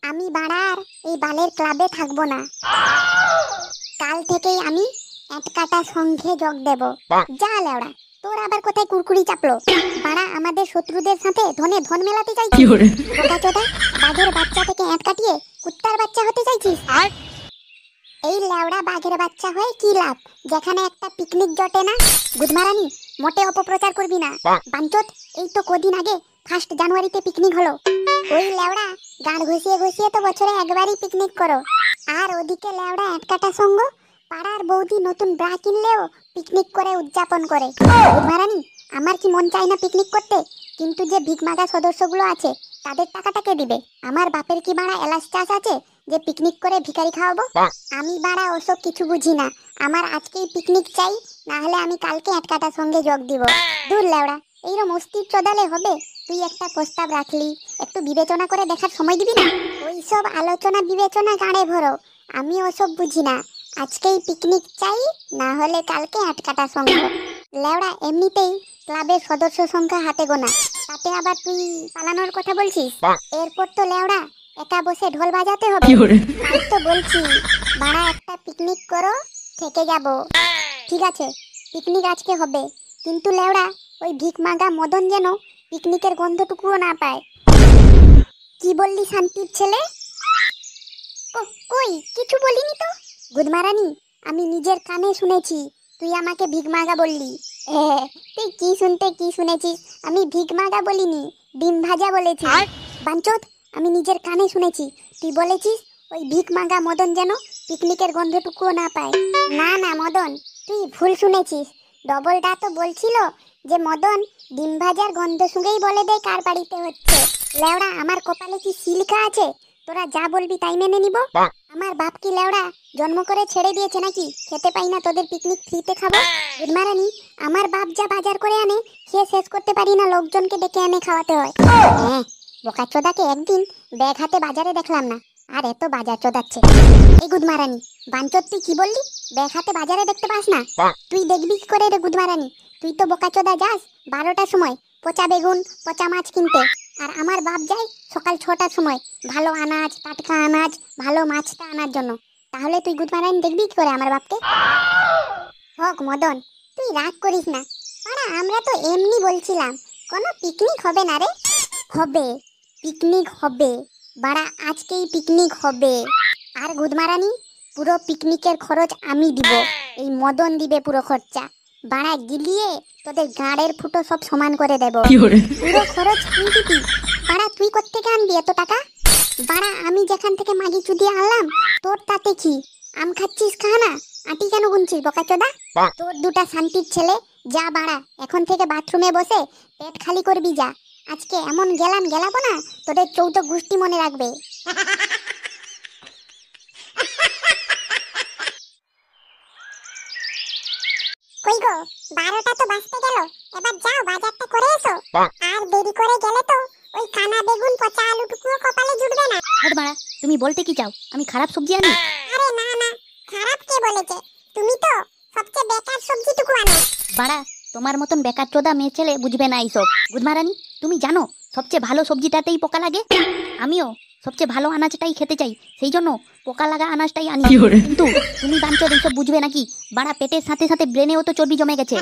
আমি বাড়ার এই বালের ক্লাবে থাকবো না। কাল থেকেই আমি এটকাটা সংঘে যোগ দেব। যা লেওড়া, তোর আবার কোথায় কুরকুরি চাপলো? বাড়া আমাদের শত্রুদের সাথে ধনে ধন মেলাতে চাইছিস? বোকাচোদা, বাঘের বাচ্চা থেকে এট কাটিয়ে কুত্তার বাচ্চা হতে চাইছিস? এই লেওড়া বাঘের বাচ্চা হয়ে কি লাভ, যেখানে একটা পিকনিক জটে না? গুদমারানি, মোটে অপপ্রচার করবি না। বাঞ্চত, এই তো কদিন আগে 1 জানুয়ারিতে পিকনিক হলো। ওই লেওড়া গাঁড় ঘষিয়ে ঘষিয়ে তো বছরে একবারই পিকনিক করো। আর ওদিকে লেওড়া এটকাটা সঙ্গ পাড়ার বৌদি নতুন ব্রা কিনলেও পিকনিক করে উদযাপন করে। গুদমারানি, আমার কি মন চায় না পিকনিক করতে, কিন্তু যে ভিকমাগা সদস্যগুলো আছে তাদের টাকাটা কে দিবে? আমার বাপের কি বাড়া এলাচ চাষ আছে যে পিকনিক করে ভিখারি খাওয়াবো? আমি বাড়া ওসব কিছু বুঝি না। আমার আজকেই পিকনিক চাই, না হলে আমি কালকে এটকাটার সঙ্গে যোগ দিব। দূর লেওড়া, এইরকম অস্থির চদালে হবে? তুই একটা প্রস্তাব রাখলি, একটু বিবেচনা করে দেখার সময় দিবি না? ওইসব আলোচনা বিবেচনা গাড়ে ভরো, আমি ওসব বুঝি না। আজকেই পিকনিক চাই, না হলে কালকে এটকাটার সঙ্গে। লেওড়া এমনিতেই ক্লাবের সদস্য সংখ্যা হাতে গোনা, তাতে আবার তুই পালানোর কথা বলছিস? এরপর তো লেওড়া একা বসে ঢোল বাজাতে হবে। তাই তো বলছি, বাড়া একটা পিকনিক করো, থেকে যাব। ঠিক আছে, পিকনিক আজকে হবে, কিন্তু লেওড়া ওই ভিকমাগা মদন যেন পিকনিকের গন্ধটুকুও না পায়। কি বললি শান্তির ছেলে? কই কিছু বলিনি তো। গুদমারানি, আমি নিজের কানে শুনেছি তুই আমাকে ভিকমাগা বললি। তুই কি শুনতে কি শুনেছিস? আমি ভিকমাগা বলিনি, ডিম ভাজা বলেছি। বাঞ্চত, আমি নিজের কানে শুনেছি তুই বলেছিস ওই ভিকমাগা মদন যেন পিকনিকের গন্ধটুকুও না পায়। না না মদন, তুই ভুল শুনেছিস। ডবলটা তো বলছিল যে মদন ডিম ভাজার গন্ধ শুঁকেই বলে দেয় কার বাড়িতে হচ্ছে। লেওড়া, আমার কপালে কি সিলকা আছে তোরা যা বলবি তাই মেনে নিব? আমার বাপ কি লেওড়া জন্ম করে ছেড়ে দিয়েছে নাকি খেতে পাই না তোদের পিকনিক ফ্রিতে খাবো? গুদমারানি, আমার বাপ যা বাজার করে আনে সে শেষ করতে পারি না, লোকজনকে ডেকে এনে খাওয়াতে হয়। হ্যাঁ, বোকাচোদাকে একদিন ব্যাগ হাতে বাজারে দেখলাম না, আর এত বাজার চোদাচ্ছে। এই গুদমারানি, বাঞ্চত তুই কি বললি? ব্যাগ হাতে বাজারে দেখতে পাস না? তুই দেখবি কি করে রে গুদমারানি? তুই তো বোকাচোদা যাস 12টার সময় পচা বেগুন পচা মাছ কিনতে, আর আমার বাপ যায় সকাল 6টার সময় ভালো আনাজ, টাটকা আনাজ, ভালো মাছটা আনার জন্য। তাহলে তুই গুদমারানি দেখবি কি করে আমার বাপকে? হোক মদন, তুই রাগ করিস না। আরে আমরা তো এমনি বলছিলাম, কোনো পিকনিক হবে না রে। হবে, পিকনিক হবে বাড়া, আজকেই পিকনিক হবে। আর গুদমারানি, পুরো পিকনিকের খরচ আমি দিব, এই মদন দিবে পুরো খরচা। বাড়া গিলিয়ে তোদের গাঁড়ের ফুটো সব সমান করে দেব। পুরো খরচ তুই দিবি। বাড়া তুই কোত্থেকে আনবি এত টাকা? বাড়া আমি যেখান থেকে মাগি চুদিয়ে আনলাম তোর তাতে কি? আম খাচ্ছিস খা না, আটি কেন গুনছিস বোকাচোদা? তোর দুটা শান্তির ছেলে, যা বাড়া এখন থেকে বাথরুমে বসে পেট খালি করবি যা। আজকে এমন গেলাম গেলাবো না, তোদের 14 গোষ্ঠী মনে রাখবে। কই গো, 12টা তো বাজতে গেল, এবার যাও বাজারটা করে এসো। আর দেরি করে গেলে তো ওই কানা বেগুন পচা আলুটুকুও কপালে জুটবে না। হট মারা, তুমি বলতে কি চাও আমি খারাপ সবজি আনি? আরে না না, খারাপ কে বলেছে? তুমি তো সবচেয়ে বেকার সবজিটুকু আনো। বাড়া, তোমার মতন বেকার চোদা মেয়ে ছেলে বুঝবে না এইসব। গুদমারানি, তুমি জানো সবচেয়ে ভালো সবজিটাতেই পোকা লাগে? আমিও সবচেয়ে ভালো আনাজটাই খেতে চাই, সেই জন্য পোকা লাগা আনাজটাই আনি। কিন্তু তুমি বাঞ্চদ এইসব বুঝবে নাকি? বাড়া পেটের সাথে সাথে ব্রেনেও তো চর্বি জমে গেছে।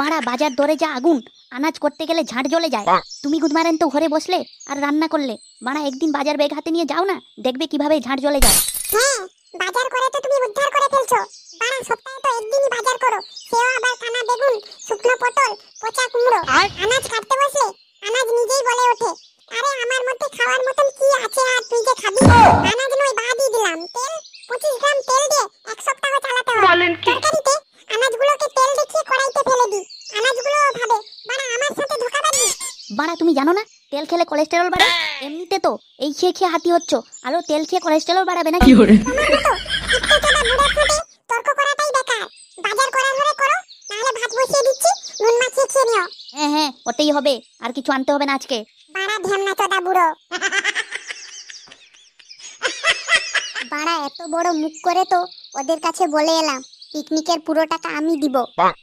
বাড়া বাজার দরে যা আগুন, আনাজ করতে গেলে ঝাঁট জ্বলে যায়। তুমি গুদমারান তো ঘরে বসলে আর রান্না করলে, বাড়া একদিন বাজার ব্যাগ হাতে নিয়ে যাও না, দেখবে কিভাবে ঝাঁট জ্বলে যায়। হ্যাঁ, বাজার করে তো তুমি উদ্ধার করে ফেলছো। বাড়া সপ্তাহে তো একদিনই বাজার করো, সেও আবার কানা বেগুন, শুকনো পটল, পচা কুমড়ো। আনাজ কাটতে বসলে আনাজ নিজেই বলে ওঠে, আরে আমার মধ্যে খাওয়ার মতন কি আছে আর তুই যে খাবি? আনাজ নয় বাদই দিলাম, তেল 25 গ্রাম তেল দিয়ে এক সপ্তাহ চালাতে হয়। তরকারিতে আনাজগুলোকে তেল দেখিয়ে কড়াইতে ফেলে দি, আনাজগুলো ভাবে বাড়া আমার সাথে ধোঁকাবাজি। বাড়া তুমি জানো না তেল খেলে কোলেস্টেরল বাড়ে? এমনিতে তো এই খেয়ে খেয়ে হাতি হচ্ছ, আরো তেল খেয়ে কোলেস্টেরল বাড়াবে নাকি? তোমার মতো ইচ্ছেচোদা বুড়ার সাথে তর্ক করাটাই বেকার। বাজার করার হলে করো, নাহলে ভাত বসিয়ে দিচ্ছি, নুন মাখিয়ে খেয়ে নিও। হ্যাঁ হ্যাঁ, ওটাই হবে, আর কিছু আনতে হবে না আজকে। বাড়া ঢ্যামনা চোদা বুড়ো। বাড়া এত বড় মুখ করে তো ওদের কাছে বলে এলাম পিকনিকের পুরো টাকা আমি দিব।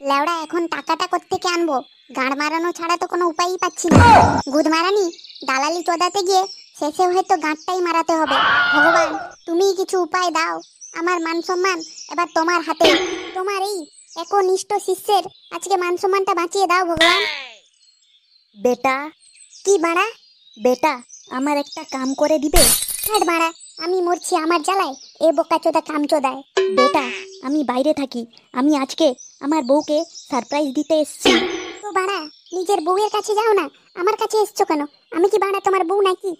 লেওড়া এখন টাকাটা কোত্থেকে আনবো? গাড় মারানো ছাড়া তো কোনো উপায়ই পাচ্ছি না। গুদমারানি, দালালি চোদাতে গিয়ে শেষে হয়তো গাঁটটাই মারাতে হবে। ভগবান, তুমি কিছু উপায় দাও। আমার মান সম্মান এবার তোমার হাতে। তোমার এই একনিষ্ঠ শিষ্যের আজকে মান সম্মানটা বাঁচিয়ে দাও ভগবান। বেটা, কি বাড়া? বেটা আমার একটা কাম করে দিবে? হ্যাঁ বাড়া, আমি মরছি আমার জ্বালায়, এ বোকাচোদা কাম চোদায়। বেটা আমি বাইরে থাকি, আমি আজকে আমার বউকে সারপ্রাইজ দিতে এসেছি। তো বাড়া, নিজের বউয়ের কাছে যাও না, আমার কাছে এসছো কেন? আমি কি বাড়া তোমার বউ নাকি?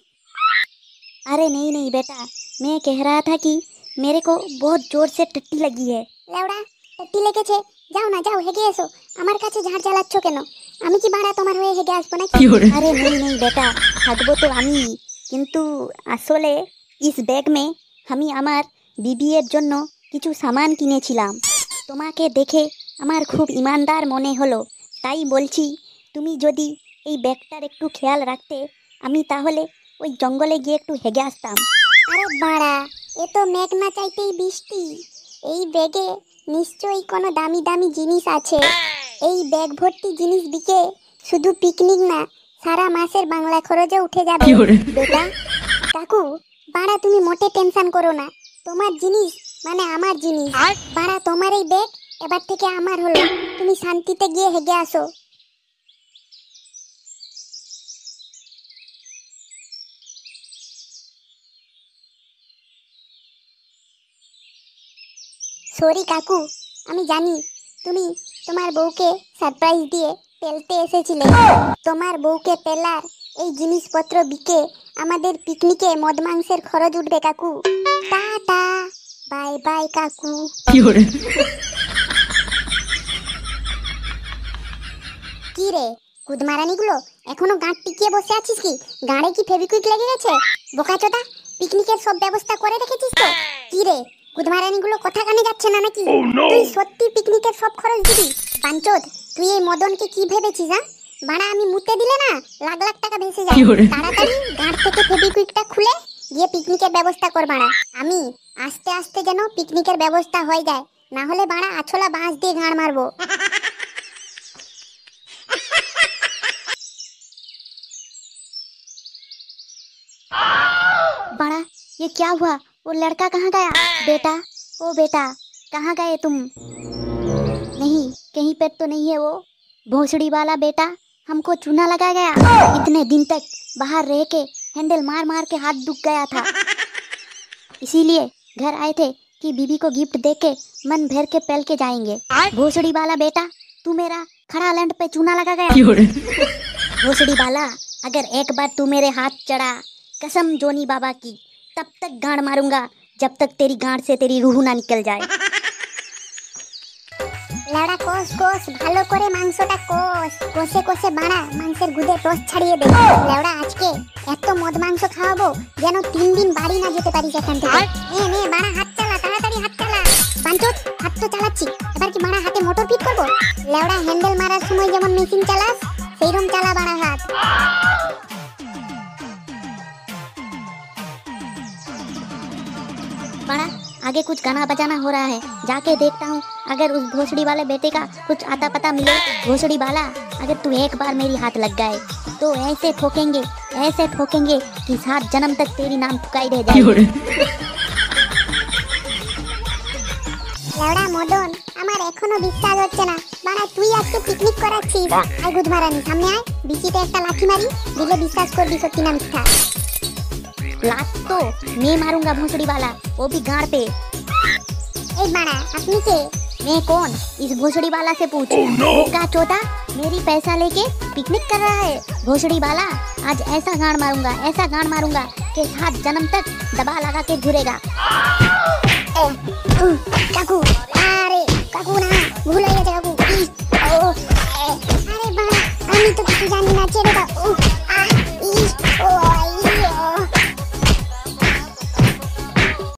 अरे नहीं नहीं बेटा, मैं कह रहा था कि मेरे को बहुत जोर से टट्टी लगी है। লেওড়া, টट्टी লেগেছে? যাও না, যাও হেগে এসো। আমার কাছে ঝাড় জ্বালাচ্ছ কেন? আমি কি বাড়া তোমার হয়ে হেগে আসবো নাকি? अरे नहीं नहीं बेटा, থাকবো তো আমি, কিন্তু আসলে ইস ব্যাগ মে আমি আমার বিবিয়ের জন্য কিছু সামান কিনেছিলাম। তোমাকে দেখে আমার খুব ইমানদার মনে হলো, তাই বলছি তুমি যদি এই ব্যাগটার একটু খেয়াল রাখতে, আমি তাহলে ওই জঙ্গলে গিয়ে একটু হেগে আসতাম। আরে বাড়া, এ তো মেঘ না চাইতেই বৃষ্টি। এই ব্যাগে নিশ্চয়ই কোনো দামি দামি জিনিস আছে। এই ব্যাগ ভর্তি জিনিস বিকে শুধু পিকনিক না, সারা মাসের বাংলা খরচে উঠে যাবে। বেটা, কাকু, বাড়া তুমি মোটে টেনশন করো না। তোমার জিনিস মানে আমার জিনিস। বাড়া তোমার এই ব্যাগ এবার থেকে আমার হলো। তুমি শান্তিতে গিয়ে হেগে আসো। সরি কাকু, আমি জানি তুমি তোমার বউকে সারপ্রাইজ দিয়ে পেলতে এসেছিলে। তোমার বউকে পেলার এই জিনিসপত্র বিকে আমাদের পিকনিকে মদ মাংসের খরচ উঠবে কাকু। টাটা, বাই বাই কাকু। কি রে কুদমারানিগুলো, এখনো গাঁট টিকিয়ে বসে আছিস কি? গাঁড়ে কি ফেভিকুইক লেগে গেছে? বোকাচোদা, পিকনিকের সব ব্যবস্থা করে রেখেছিস তো? কি রে কুদমারানিগুলো, কথা কানে যাচ্ছে না নাকি? তুই সত্যি পিকনিকের সব খরচ দিবি? বাঞ্চোদ, তুই এই মদনকে কি ভেবেছিস? হ্যাঁ বাড়া, আমি মুতে দিলে না লাখ লাখ টাকা ভেসে যায়। তাড়াতাড়ি গাঁট থেকে ফেভিকুইকটা খুলে গিয়ে পিকনিকের ব্যবস্থা কর বাড়া। আমি আস্তে আস্তে যেন পিকনিকের ব্যবস্থা হয়ে যায়, না হলে বাড়া আছলা বাঁশ দিয়ে গাঁড় মারবো। बड़ा, ये क्या हुआ? वो लड़का कहाँ गया? बेटा, ओ बेटा, कहाँ गए तुम? नहीं, कहीं पे तो नहीं है वो भोसड़ी वाला बेटा, हमको चूना लगा गया। इतने दिन तक बाहर रह के हैंडल मार मार के हाथ दुख गया था, इसीलिए घर आए थे कि बीबी को गिफ्ट दे के मन भर के पहल के जाएंगे। भोसड़ी वाला बेटा, तू मेरा खड़ा लैंड पे चूना लगा गया। भोसड़ी वाला, अगर एक बार तू मेरे हाथ चढ़ा, कसम जोनी बाबा की, तब तक गांड मारूंगा जब तक तेरी गांड से तेरी रूह ना निकल जाए। লাড়া কোষ কোষ ভালো করে মাংসটা কোষ, কষে কষে বাড়া মাংসের গুদে রস ছাড়িয়ে দে। লেওড়া, আজকে এত মদ মাংস খাওয়াবো যেন 3 দিন বাড়ি না যেতে পারিস এখান থেকে। নে বাড়া, হাত চালা, তাড়াতাড়ি হাত চালা। বাঞ্চোদ, হাত তো চালাচ্ছি, এবার কি বাড়া হাতে মোটর ফিট করবো? লেওড়া, হ্যান্ডেল মারার সময় যেমন মেশিন চালাস সেইরকম চালা বাড়া হাত। बड़ा, आगे कुछ गाना बजाना हो रहा है, जाके देखता हूँ अगर उस भोसड़ी वाले बेटे का कुछ आता पता मिले। भोसड़ी वाला, अगर तू एक बार मेरी हाथ लग गए तो ऐसे ठोकेंगे कि 7 जन्म तक तेरी नाम ठुकाई रह जाए। লেওড়া মদন, আমার এখনো বিশ্বাস হচ্ছে না বাড়া তুই আজকে পিকনিক করাচ্ছিস। আই গুদমারানি, সামনে আয়, বিচিতে একটা লাঠি মারি, দিলে বিশ্বাস করবি সত্যি না মিথ্যা। लात तो मैं मारूंगा भोसड़ी वाला, वो भी गांड पे। এই বাড়া, আপনি কে? मैं कौन? इस भोसड़ी वाला से पूछ। का चौथा मेरी पैसा लेके पिकनिक कर रहा है। भोसड़ी वाला, आज ऐसा गांड मारूंगा कि 7 जन्म तक दबा लगा के घूरेगा। কাকু, আরে কাকু না, ভুল হয়ে গেছে কাকু।